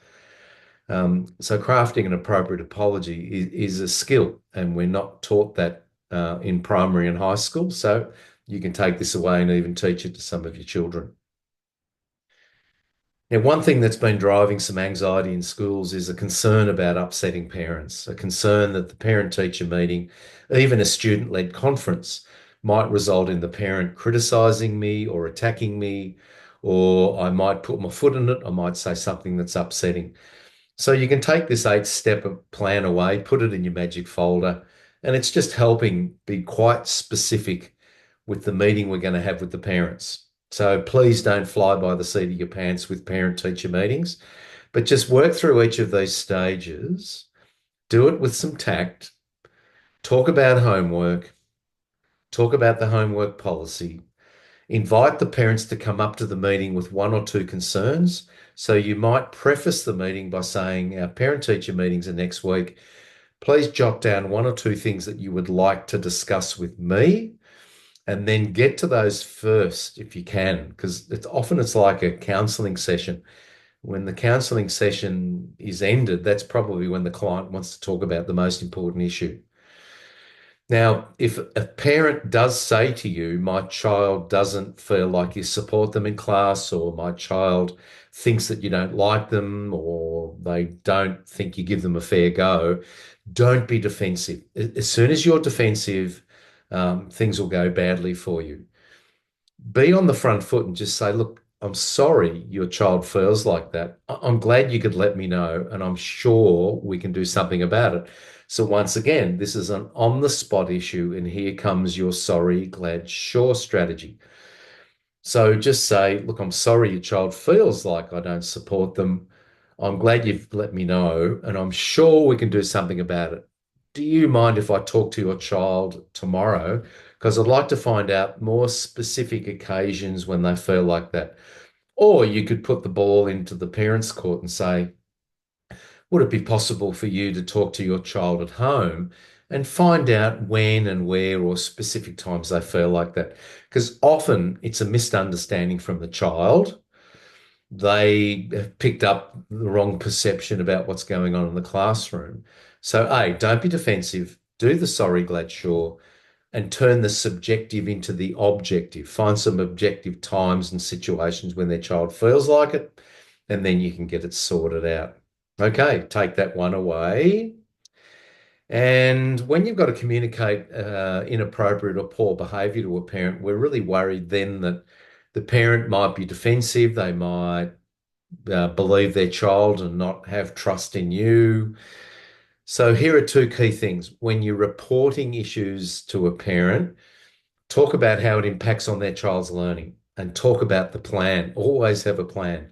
So crafting an appropriate apology is a skill, and we're not taught that in primary and high school. So you can take this away and even teach it to some of your children. Now, one thing that's been driving some anxiety in schools is a concern about upsetting parents, a concern that the parent-teacher meeting, even a student-led conference, might result in the parent criticising me or attacking me, or I might put my foot in it. I might say something that's upsetting. So you can take this 8-step plan away, put it in your magic folder, and it's just helping be quite specific with the meeting we're going to have with the parents. So please don't fly by the seat of your pants with parent-teacher meetings, but just work through each of these stages, do it with some tact, talk about homework, talk about the homework policy, invite the parents to come up to the meeting with one or two concerns. So you might preface the meeting by saying, our parent-teacher meetings are next week. Please jot down one or two things that you would like to discuss with me, and then get to those first if you can, because it's like a counselling session. When the counselling session is ended, that's probably when the client wants to talk about the most important issue. Now, if a parent does say to you, my child doesn't feel like you support them in class, or my child thinks that you don't like them, or they don't think you give them a fair go, don't be defensive. As soon as you're defensive, things will go badly for you. Be on the front foot and just say, look, I'm sorry your child feels like that. I'm glad you could let me know, and I'm sure we can do something about it. So once again, this is an on-the-spot issue, and here comes your sorry, glad, sure strategy. So just say, look, I'm sorry your child feels like I don't support them. I'm glad you've let me know, and I'm sure we can do something about it. Do you mind if I talk to your child tomorrow? Because I'd like to find out more specific occasions when they feel like that. Or you could put the ball into the parents' court and say, would it be possible for you to talk to your child at home and find out when and where or specific times they feel like that? Because often it's a misunderstanding from the child. They have picked up the wrong perception about what's going on in the classroom. So, A, don't be defensive. Do the sorry, glad, sure, and turn the subjective into the objective. Find some objective times and situations when their child feels like it, and then you can get it sorted out. Okay, take that one away. And when you've got to communicate inappropriate or poor behavior to a parent, we're really worried then that the parent might be defensive. They might believe their child and not have trust in you. So here are two key things. When you're reporting issues to a parent, talk about how it impacts on their child's learning, and talk about the plan. Always have a plan.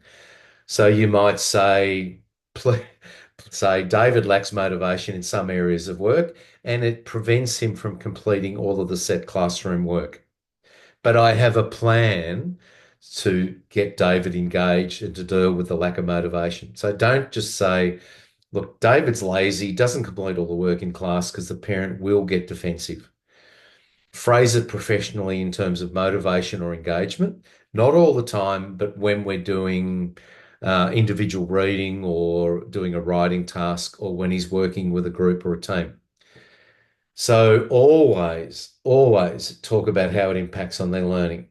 So you might say, say David lacks motivation in some areas of work, and it prevents him from completing all of the set classroom work. But I have a plan to get David engaged and to deal with the lack of motivation. So don't just say, look, David's lazy, doesn't complete all the work in class, because the parent will get defensive. Phrase it professionally in terms of motivation or engagement, not all the time, but when we're doing individual reading or doing a writing task, or when he's working with a group or a team. So always talk about how it impacts on their learning.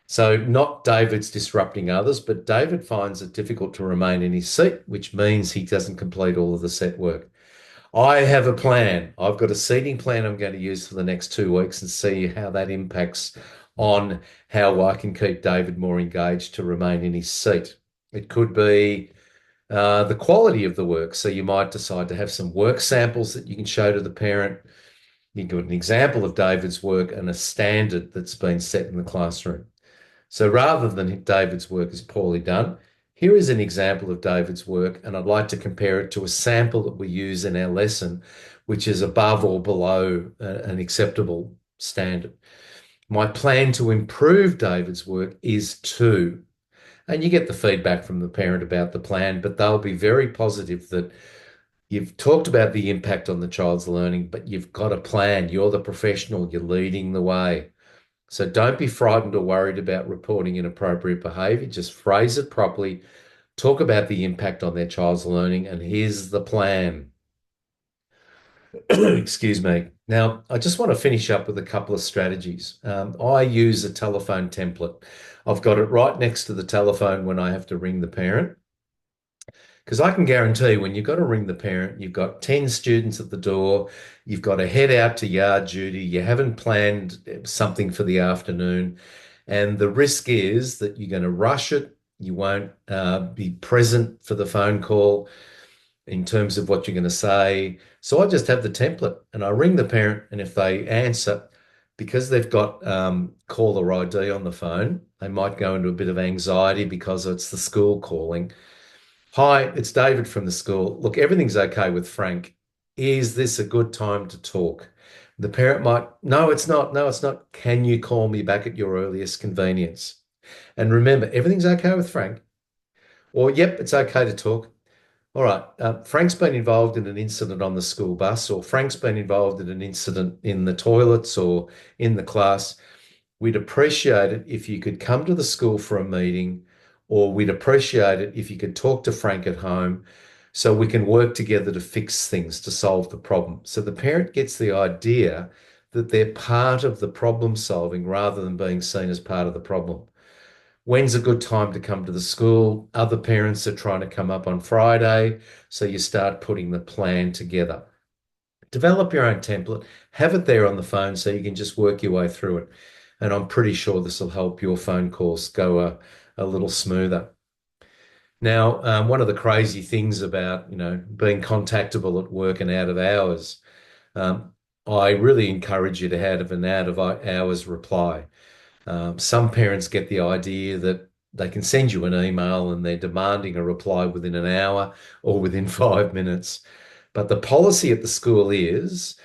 So not David's disrupting others, but David finds it difficult to remain in his seat, which means he doesn't complete all of the set work. I have a plan. I've got a seating plan I'm going to use for the next 2 weeks, and see how that impacts on how I can keep David more engaged to remain in his seat. It could be the quality of the work. So you might decide to have some work samples that you can show to the parent. You can give an example of David's work and a standard that's been set in the classroom. So rather than David's work is poorly done, here is an example of David's work, and I'd like to compare it to a sample that we use in our lesson, which is above or below an acceptable standard. My plan to improve David's work is to, and you get the feedback from the parent about the plan, but they'll be very positive that you've talked about the impact on the child's learning, but you've got a plan. You're the professional, you're leading the way. So don't be frightened or worried about reporting inappropriate behavior. Just phrase it properly, talk about the impact on their child's learning, and here's the plan. Excuse me. Now, I just want to finish up with a couple of strategies. I use a telephone template. I've got it right next to the telephone when I have to ring the parent. Because I can guarantee when you've got to ring the parent, you've got 10 students at the door, you've got to head out to yard duty, you haven't planned something for the afternoon, and the risk is that you're going to rush it, you won't be present for the phone call in terms of what you're going to say. So I just have the template and I ring the parent, and if they answer, because they've got caller ID on the phone, they might go into a bit of anxiety because it's the school calling. Hi, it's David from the school. Look, everything's okay with Frank. Is this a good time to talk? The parent might, no, it's not. No, it's not. Can you call me back at your earliest convenience? And remember, everything's okay with Frank. Or, yep, it's okay to talk. All right. Frank's been involved in an incident on the school bus, or Frank's been involved in an incident in the toilets or in the class. We'd appreciate it if you could come to the school for a meeting, or we'd appreciate it if you could talk to Frank at home so we can work together to fix things, to solve the problem. So the parent gets the idea that they're part of the problem solving rather than being seen as part of the problem. When's a good time to come to the school? Other parents are trying to come up on Friday. So you start putting the plan together. Develop your own template, have it there on the phone so you can just work your way through it. And I'm pretty sure this will help your phone calls go a little smoother. Now, one of the crazy things about, being contactable at work and out of hours, um, I really encourage you to have an out of hours reply. Some parents get the idea that they can send you an email and they're demanding a reply within an hour or within 5 minutes. But the policy at the school is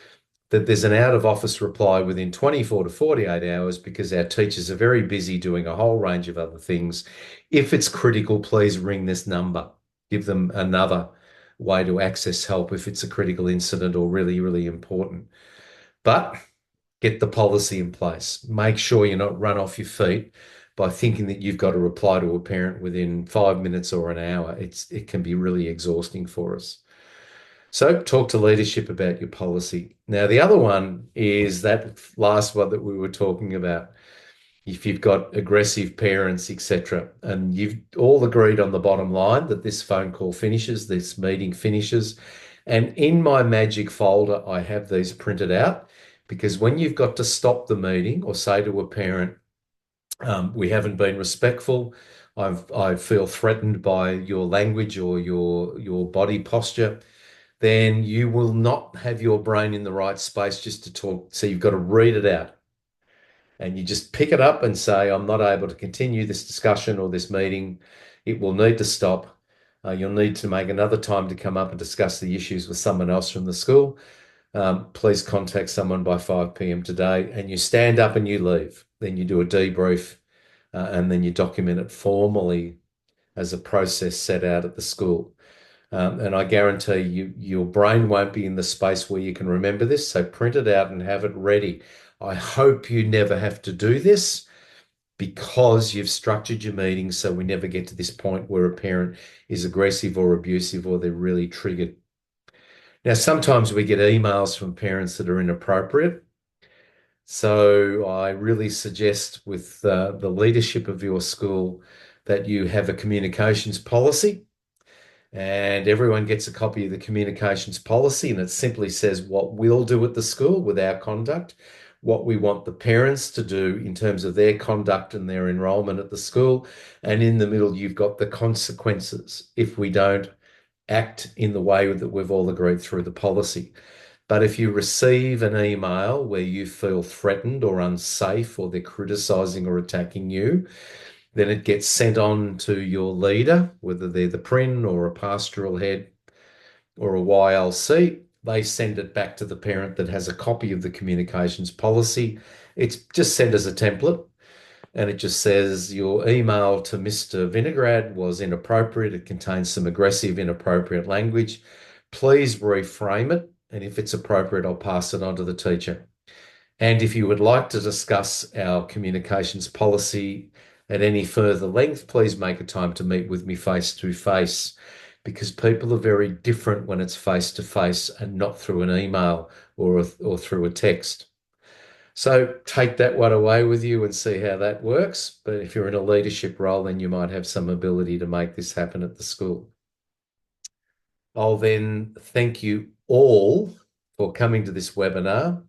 that there's an out of office reply within 24 to 48 hours because our teachers are very busy doing a whole range of other things. If it's critical, please ring this number. Give them another way to access help if it's a critical incident or really, really important. But get the policy in place. Make sure you're not run off your feet by thinking that you've got to reply to a parent within 5 minutes or an hour. It can be really exhausting for us. So talk to leadership about your policy. Now, the other one is that last one that we were talking about. If you've got aggressive parents, etc., and you've all agreed on the bottom line that this phone call finishes, this meeting finishes, and in my magic folder, I have these printed out because when you've got to stop the meeting or say to a parent, we haven't been respectful, I feel threatened by your language or your body posture, then you will not have your brain in the right space just to talk. So you've got to read it out and you just pick it up and say, I'm not able to continue this discussion or this meeting. It will need to stop. You'll need to make another time to come up and discuss the issues with someone else from the school. Please contact someone by 5 p.m. today. And you stand up and you leave. Then you do a debrief and then you document it formally as a process set out at the school. And I guarantee you, your brain won't be in the space where you can remember this. So print it out and have it ready. I hope you never have to do this because you've structured your meetings so we never get to this point where a parent is aggressive or abusive or they're really triggered. Now, sometimes we get emails from parents that are inappropriate. So I really suggest with the leadership of your school that you have a communications policy and everyone gets a copy of the communications policy, and it simply says what we'll do at the school with our conduct, what we want the parents to do in terms of their conduct and their enrolment at the school. And in the middle, you've got the consequences if we don't act in the way that we've all agreed through the policy. But if you receive an email where you feel threatened or unsafe or they're criticizing or attacking you, then it gets sent on to your leader, whether they're the PRIN or a pastoral head or a YLC. They send it back to the parent that has a copy of the communications policy. It's just sent as a template and it just says your email to Mr. Vinegrad was inappropriate. It contains some aggressive, inappropriate language. Please reframe it. And if it's appropriate, I'll pass it on to the teacher. And if you would like to discuss our communications policy at any further length, please make a time to meet with me face to face because people are very different when it's face to face and not through an email or through a text. So take that one away with you and see how that works. But if you're in a leadership role, then you might have some ability to make this happen at the school. I'll then thank you all for coming to this webinar.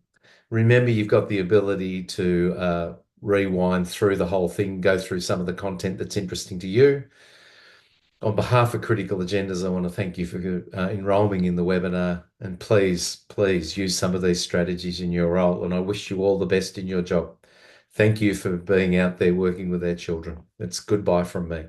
Remember, you've got the ability to rewind through the whole thing, go through some of the content that's interesting to you. On behalf of Critical Agendas, I want to thank you for enrolling in the webinar, and please use some of these strategies in your role, and I wish you all the best in your job. Thank you for being out there working with our children. It's goodbye from me.